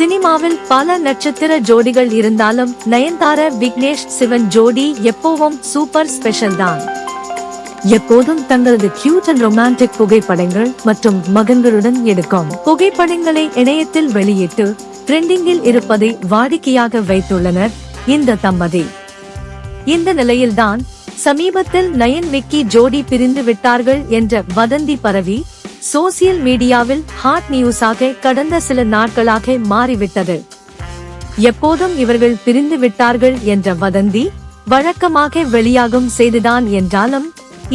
சினிமாவில் பல நட்சத்திர ஜோடிகள் இருந்தாலும் நயன்தாரா விக்னேஷ் சிவன் ஜோடி எப்பவும் சூப்பர் ஸ்பெஷல் தான். எப்போதும் தங்களது கியூட் அண்ட் ரொமான்டிக் புகைப்படங்கள் மற்றும் மகன்களுடன் எடுக்கும் புகைப்படங்களை இணையத்தில் வெளியிட்டு ட்ரெண்டிங்கில் இருப்பதை வாடிக்கையாக வைத்துள்ளனர் இந்த தம்பதி. இந்த நிலையில்தான் சமீபத்தில் நயன் விக்கி ஜோடி பிரிந்து விட்டார்கள் என்ற வதந்தி பரவி சோசியல் மீடியாவில் ஹாட் நியூஸாக கடந்த சில நாட்களாக மாறிவிட்டது. எப்போதும் இவர்கள் பிரிந்து விட்டார்கள் என்ற வதந்தி வழக்கமாக வெளியாகும் செய்திதான் என்றாலும்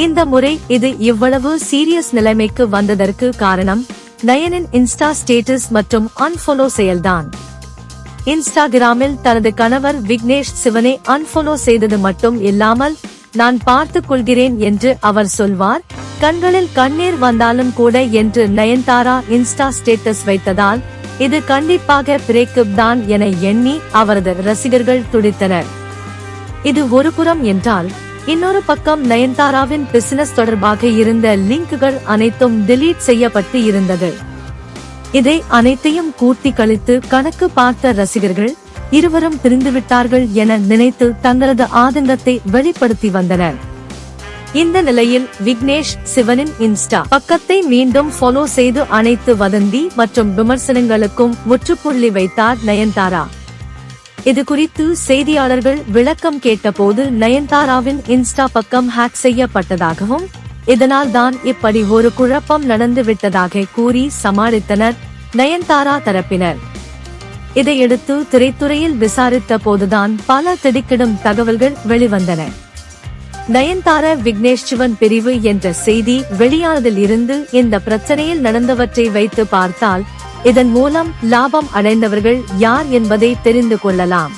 இந்த முறை இது இவ்வளவு சீரியஸ் நிலைமைக்கு வந்ததற்கு காரணம் நயனின் இன்ஸ்டா ஸ்டேட்டஸ் மற்றும் அன்ஃபாலோ செயல்தான். இன்ஸ்டாகிராமில் தனது கணவர் விக்னேஷ் சிவனை அன்ஃபாலோ செய்தது மட்டும் இல்லாமல் நான் பார்த்துக் கொள்கிறேன் என்று அவர் சொல்வார், கண்களில் கண்ணீர் வந்தாலும் கூட என்று நயன்தாரா இன்ஸ்டா ஸ்டேட்டஸ் வைத்ததால் இது கண்டிப்பாக பிரேக்கப் தான் என எண்ணி அவரது ரசிகர்கள் துடித்தனர். இது ஒரு புறம் என்றால் இன்னொரு பக்கம் நயன்தாராவின் பிசினஸ் தொடர்பாக இருந்த லிங்குகள் அனைத்தும் டெலீட் செய்யப்பட்டு இருந்தது. இதை அனைத்தையும் கூட்டி கழித்து கணக்கு பார்த்த ரசிகர்கள் இருவரும் பிரிந்துவிட்டார்கள் என நினைத்து தங்களது ஆதங்கத்தை வெளிப்படுத்தி வந்தனர். இந்த நிலையில் விக்னேஷ் சிவனின் இன்ஸ்டா பக்கத்தை மீண்டும் ஃபாலோ செய்து அனைத்து வதந்தி மற்றும் விமர்சனங்களுக்கும் முற்றுப்புள்ளி வைத்தார் நயன்தாரா. இது குறித்து செய்தியாளர்கள் விளக்கம் கேட்டபோது நயன்தாராவின் இன்ஸ்டா பக்கம் ஹேக் செய்யப்பட்டதாகவும் இதனால் தான் இப்படி ஒரு குழப்பம் நடந்து விட்டதாக கூறி சமாளித்தனர் நயன்தாரா தரப்பினர். இதையடுத்து திரைத்துறையில் விசாரித்த போதுதான் பல திடுக்கிடும் தகவல்கள் வெளிவந்தன. நயன்தாரா விக்னேஷ் சிவன் பிரிவு என்ற செய்தி வெளியானதில் இருந்து இந்த பிரச்சனையில் நடந்தவற்றை வைத்து பார்த்தால் இதன் மூலம் லாபம் அடைந்தவர்கள் யார் என்பதை தெரிந்து கொள்ளலாம்.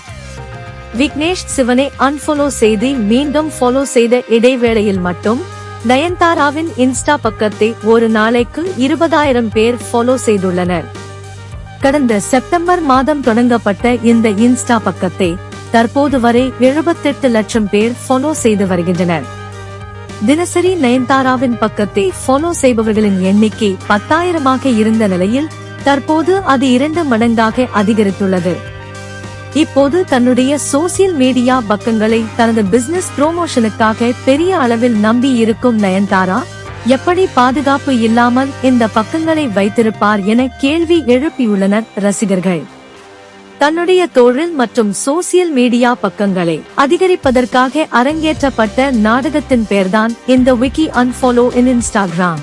விக்னேஷ் சிவனை அன்ஃபாலோ செய்து மீண்டும் ஃபாலோ செய்த இடைவேளையில் மட்டும் நயன்தாராவின் இன்ஸ்டா பக்கத்தை ஒரு நாளைக்கு 20,000 பேர் ஃபாலோ செய்துள்ளனர். கடந்த செப்டம்பர் மாதம் தொடங்கப்பட்ட இந்த இன்ஸ்டா பக்கத்தை தற்போது வரை 78 லட்சம் பேர் ஃபாலோ செய்து வருகின்றனர். தினசரி நயன்தாராவின் பக்கத்தை ஃபாலோ செய்பவர்களின் எண்ணிக்கை 10,000 இருந்த நிலையில் தற்போது அது 2 மடங்காக அதிகரித்துள்ளது. இப்போது தன்னுடைய சோசியல் மீடியா பக்கங்களை தனது பிசினஸ் ப்ரோமோஷனுக்காக பெரிய அளவில் நம்பி இருக்கும் நயன்தாரா எப்படி பாதுகாப்பு இல்லாமல் இந்த பக்கங்களை வைத்திருப்பார் என கேள்வி எழுப்பியுள்ளனர் ரசிகர்கள். தன்னுடைய தொழில் மற்றும் சோசியல் மீடியா பக்கங்களை அதிகரிப்பதற்காக அரங்கேற்றப்பட்ட நாடகத்தின் பெயர்தான் இந்த விக்கி அன்ஃபாலோ இன் இன்ஸ்டாகிராம்.